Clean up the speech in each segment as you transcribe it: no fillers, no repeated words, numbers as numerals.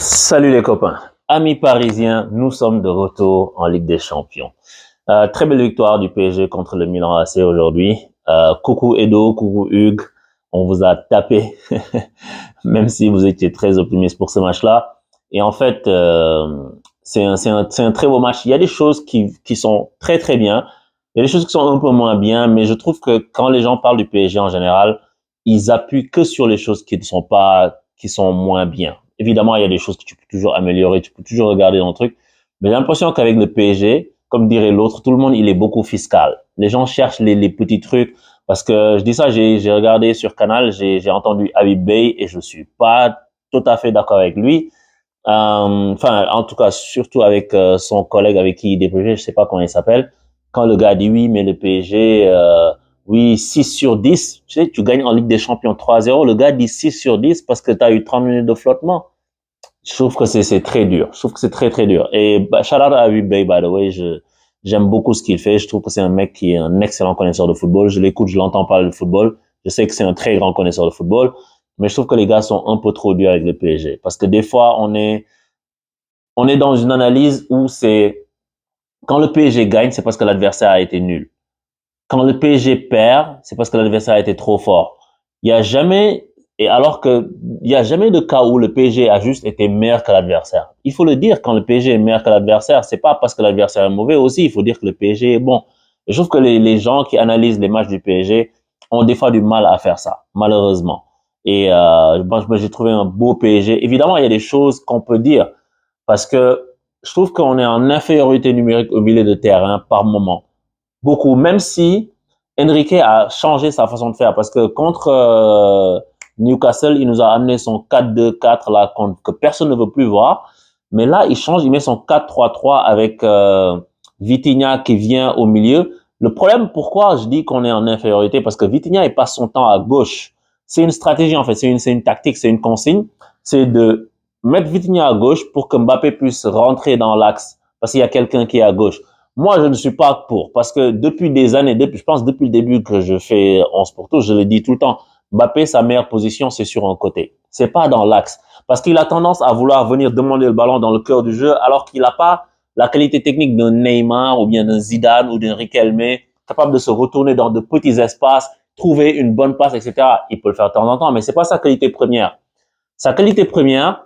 Salut les copains, amis parisiens, nous sommes de retour en Ligue des Champions. Très belle victoire du PSG contre le Milan AC aujourd'hui. Coucou Edo, coucou Hugues, on vous a tapé, même si vous étiez très optimiste pour ce match-là. Et en fait, c'est un très beau match. Il y a des choses qui sont très très bien, il y a des choses qui sont un peu moins bien, mais je trouve que quand les gens parlent du PSG en général, ils appuient que sur les choses qui sont moins bien. Évidemment, il y a des choses que tu peux toujours améliorer, tu peux toujours regarder dans le truc. Mais j'ai l'impression qu'avec le PSG, comme dirait l'autre, tout le monde, il est beaucoup fiscal. Les gens cherchent les petits trucs. Parce que je dis ça, j'ai regardé sur Canal, j'ai entendu Habib Beye et je suis pas tout à fait d'accord avec lui. Enfin, en tout cas, surtout avec son collègue avec qui il débriefe, je sais pas comment il s'appelle. Quand le gars dit oui, mais le PSG, oui, 6 sur 10, tu sais, tu gagnes en Ligue des Champions 3-0, le gars dit 6 sur 10 parce que tu as eu 30 minutes de flottement. Je trouve que c'est très dur. Je trouve que c'est très très dur. Et shout out à Habib Beye, by the way, j'aime beaucoup ce qu'il fait. Je trouve que c'est un mec qui est un excellent connaisseur de football. Je l'écoute, je l'entends parler de football. Je sais que c'est un très grand connaisseur de football, mais je trouve que les gars sont un peu trop durs avec le PSG parce que des fois on est dans une analyse où c'est quand le PSG gagne, c'est parce que l'adversaire a été nul. Quand le PSG perd, c'est parce que l'adversaire a été trop fort. Il y a jamais, et alors que il y a jamais de cas où le PSG a juste été meilleur que l'adversaire. Il faut le dire, quand le PSG est meilleur que l'adversaire, c'est pas parce que l'adversaire est mauvais aussi, il faut dire que le PSG est bon. Et je trouve que les gens qui analysent les matchs du PSG ont des fois du mal à faire ça, malheureusement. Et j'ai trouvé un beau PSG. Évidemment, il y a des choses qu'on peut dire, parce que je trouve qu'on est en infériorité numérique au milieu de terrain par moment. Beaucoup, même si Enrique a changé sa façon de faire, parce que contre Newcastle, il nous a amené son 4-2-4 là que personne ne veut plus voir. Mais là, il change, il met son 4-3-3 avec Vitinha qui vient au milieu. Le problème, pourquoi je dis qu'on est en infériorité, parce que Vitinha, il passe son temps à gauche. C'est une stratégie en fait, c'est une tactique, c'est une consigne. C'est de mettre Vitinha à gauche pour que Mbappé puisse rentrer dans l'axe, parce qu'il y a quelqu'un qui est à gauche. Moi, je ne suis pas pour, parce que depuis des années, je pense depuis le début que je fais 11 pour tous, je le dis tout le temps, Mbappé, sa meilleure position, c'est sur un côté. C'est pas dans l'axe. Parce qu'il a tendance à vouloir venir demander le ballon dans le cœur du jeu, alors qu'il n'a pas la qualité technique d'un Neymar, ou bien d'un Zidane, ou d'un Riquelme, capable de se retourner dans de petits espaces, trouver une bonne passe, etc. Il peut le faire de temps en temps, mais c'est pas sa qualité première. Sa qualité première,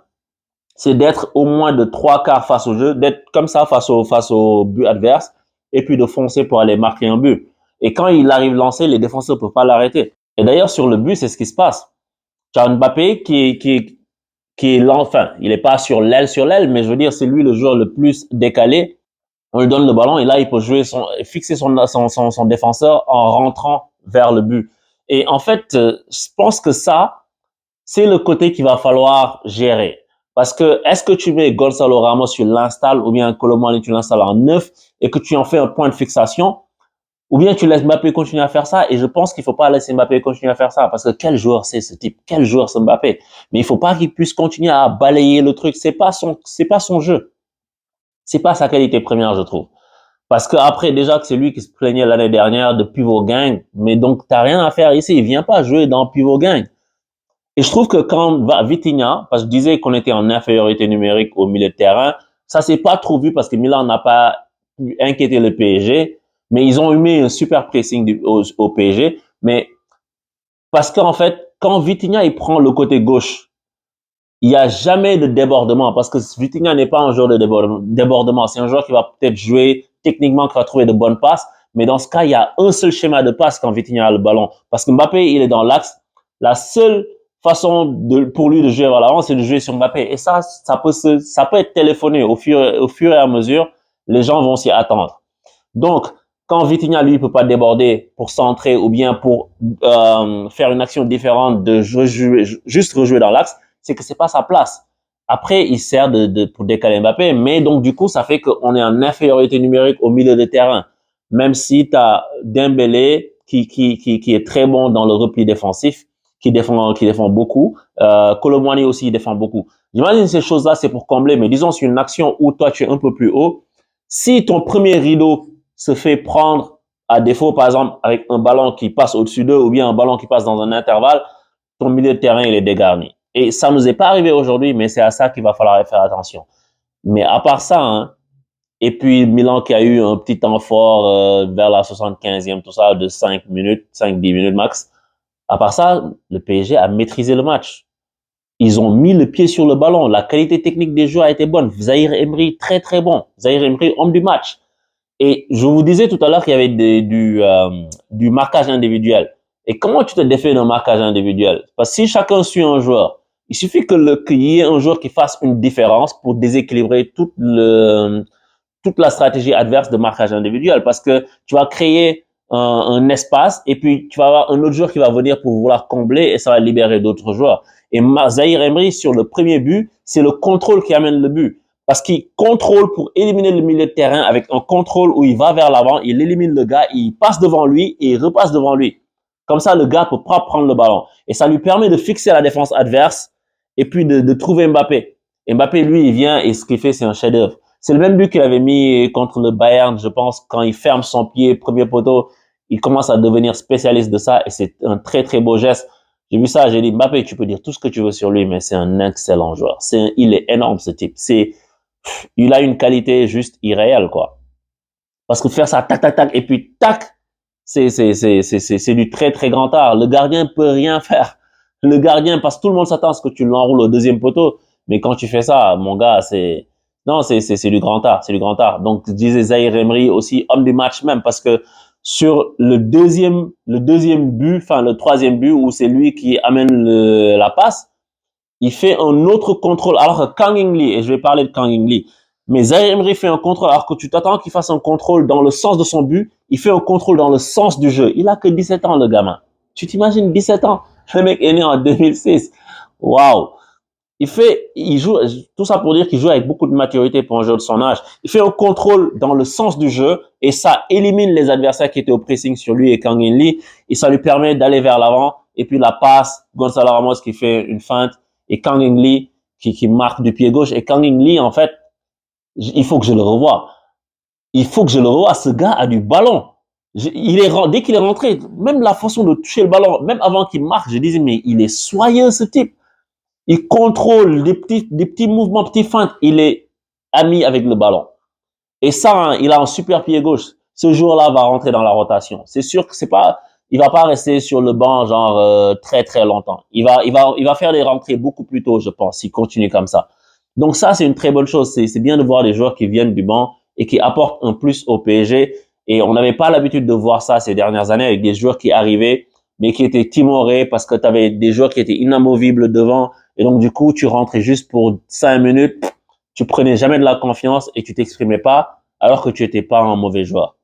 c'est d'être au moins de 3 quarts face au jeu, d'être comme ça face au but adverse, et puis de foncer pour aller marquer un but. Et quand il arrive lancé, les défenseurs ne peuvent pas l'arrêter. Et d'ailleurs, sur le but, c'est ce qui se passe. Tu as Mbappé qui est l'enfant. Il n'est pas sur l'aile, mais je veux dire, c'est lui le joueur le plus décalé. On lui donne le ballon et là, il peut fixer son défenseur en rentrant vers le but. Et en fait, je pense que ça, c'est le côté qu'il va falloir gérer. Parce que est-ce que tu mets Gonzalo Ramos, tu l'installes, ou bien Colomani, tu l'installes en neuf et que tu en fais un point de fixation, ou bien tu laisses Mbappé continuer à faire ça. Et je pense qu'il faut pas laisser Mbappé continuer à faire ça, parce que quel joueur c'est ce type, quel joueur c'est Mbappé. Mais il faut pas qu'il puisse continuer à balayer le truc. C'est pas son jeu. C'est pas sa qualité première, je trouve. Parce que après, déjà que c'est lui qui se plaignait l'année dernière de pivot gang, mais donc t'as rien à faire ici. Il vient pas jouer dans pivot gang. Et je trouve que quand Vitinha, parce que je disais qu'on était en infériorité numérique au milieu de terrain, ça s'est pas trop vu parce que Milan n'a pas inquiété le PSG, mais ils ont mis un super pressing au PSG. Mais parce qu'en fait, quand Vitinha il prend le côté gauche, il y a jamais de débordement parce que Vitinha n'est pas un joueur de débordement. C'est un joueur qui va peut-être jouer techniquement, qui va trouver de bonnes passes. Mais dans ce cas, il y a un seul schéma de passe quand Vitinha a le ballon. Parce que Mbappé, il est dans l'axe. La seule façon pour lui de jouer vers l'avant, c'est de jouer sur Mbappé. Et ça peut être téléphoné au fur et à mesure. Les gens vont s'y attendre. Donc, quand Vitinha, lui, peut pas déborder pour centrer ou bien pour faire une action différente de juste rejouer dans l'axe, c'est que c'est pas sa place. Après, il sert pour décaler Mbappé, mais donc du coup, ça fait qu'on est en infériorité numérique au milieu de terrain. Même si tu as Dembélé qui est très bon dans le repli défensif, qui défend beaucoup. Colomwani aussi, il défend beaucoup. J'imagine ces choses-là, c'est pour combler, mais disons, sur une action où toi, tu es un peu plus haut, si ton premier rideau se fait prendre à défaut, par exemple, avec un ballon qui passe au-dessus d'eux ou bien un ballon qui passe dans un intervalle, ton milieu de terrain, il est dégarni. Et ça nous est pas arrivé aujourd'hui, mais c'est à ça qu'il va falloir faire attention. Mais à part ça, hein, et puis Milan qui a eu un petit temps fort vers la 75e, tout ça, de 5 minutes, 5-10 minutes max. À part ça, le PSG a maîtrisé le match. Ils ont mis le pied sur le ballon. La qualité technique des joueurs a été bonne. Zahir Emery, très très bon. Zahir Emery, homme du match. Et je vous disais tout à l'heure qu'il y avait du marquage individuel. Et comment tu te défais d'un marquage individuel? Parce que si chacun suit un joueur, il suffit qu'il y ait un joueur qui fasse une différence pour déséquilibrer toute la stratégie adverse de marquage individuel. Parce que tu vas créer un espace et puis tu vas avoir un autre joueur qui va venir pour vouloir combler et ça va libérer d'autres joueurs. Et Zahir Emery, sur le premier but, c'est le contrôle qui amène le but. Parce qu'il contrôle pour éliminer le milieu de terrain avec un contrôle où il va vers l'avant, il élimine le gars, il passe devant lui et il repasse devant lui. Comme ça, le gars peut pas prendre le ballon. Et ça lui permet de fixer la défense adverse et puis de trouver Mbappé. Et Mbappé, lui, il vient et ce qu'il fait, c'est un chef-d'œuvre. C'est le même but qu'il avait mis contre le Bayern, je pense, quand il ferme son pied, premier poteau, il commence à devenir spécialiste de ça et c'est un très, très beau geste. J'ai vu ça, j'ai dit, Mbappé, tu peux dire tout ce que tu veux sur lui, mais c'est un excellent joueur. Il est énorme, ce type. Il a une qualité juste irréelle, quoi. Parce que faire ça, tac, tac, tac, et puis tac, c'est du très, très grand art. Le gardien peut rien faire. Le gardien, parce que tout le monde s'attend à ce que tu l'enroules au deuxième poteau. Mais quand tu fais ça, mon gars, non, c'est du grand art, c'est du grand art. Donc, je disais Zahir Emery aussi, homme du match même, parce que sur le deuxième but, enfin, le troisième but où c'est lui qui amène la passe, il fait un autre contrôle. Alors que Kang In-lee, et je vais parler de Kang In-lee, mais Zahir Emery fait un contrôle alors que tu t'attends qu'il fasse un contrôle dans le sens de son but, il fait un contrôle dans le sens du jeu. Il a que 17 ans, le gamin. Tu t'imagines 17 ans? Le mec est né en 2006. Waouh! Il joue, tout ça pour dire qu'il joue avec beaucoup de maturité pour un joueur de son âge. Il fait un contrôle dans le sens du jeu et ça élimine les adversaires qui étaient au pressing sur lui et Kang In-lee et ça lui permet d'aller vers l'avant et puis la passe, Gonzalo Ramos qui fait une feinte et Kang In-lee qui marque du pied gauche et Kang In-lee en fait, il faut que je le revoie. Il faut que je le revoie. Ce gars a du ballon. Dès qu'il est rentré, même la façon de toucher le ballon, même avant qu'il marque, je disais mais il est soyeux ce type. Il contrôle des petits mouvements, petits feintes. Il est ami avec le ballon. Et ça, hein, il a un super pied gauche. Ce jour-là va rentrer dans la rotation. C'est sûr que il va pas rester sur le banc genre très très longtemps. Il va faire des rentrées beaucoup plus tôt, je pense, s'il continue comme ça. Donc ça, c'est une très bonne chose. C'est bien de voir des joueurs qui viennent du banc et qui apportent un plus au PSG. Et on n'avait pas l'habitude de voir ça ces dernières années avec des joueurs qui arrivaient, mais qui étaient timorés parce que tu avais des joueurs qui étaient inamovibles devant. Et donc, du coup, tu rentrais juste pour 5 minutes, tu prenais jamais de la confiance et tu t'exprimais pas alors que tu étais pas un mauvais joueur.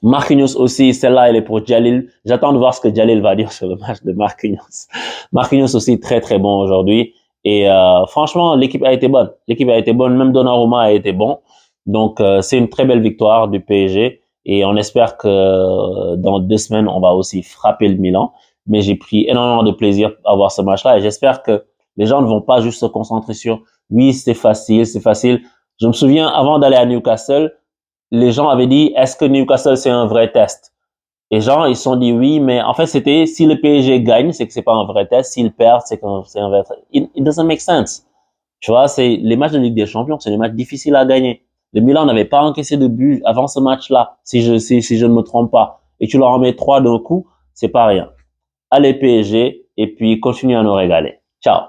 Marquinhos aussi, celle-là, elle est pour Jalil. J'attends de voir ce que Jalil va dire sur le match de Marquinhos. Marquinhos aussi, très, très bon aujourd'hui. Et franchement, l'équipe a été bonne. L'équipe a été bonne, même Donnarumma a été bon. Donc, c'est une très belle victoire du PSG. Et on espère que dans 2 semaines, on va aussi frapper le Milan. Mais j'ai pris énormément de plaisir à voir ce match-là. Et j'espère que les gens ne vont pas juste se concentrer sur « oui, c'est facile, c'est facile ». Je me souviens, avant d'aller à Newcastle, les gens avaient dit « est-ce que Newcastle, c'est un vrai test ?» Les gens, ils se sont dit oui, mais en fait, c'était si le PSG gagne, c'est que c'est pas un vrai test. S'il perd, c'est que c'est un vrai test. It doesn't make sense. Tu vois, c'est les matchs de Ligue des Champions, c'est des matchs difficiles à gagner. Le Milan n'avait pas encaissé de but avant ce match-là, si je ne me trompe pas. Et tu leur en mets 3 d'un coup, c'est pas rien. Allez PSG, et puis continue à nous régaler. Ciao.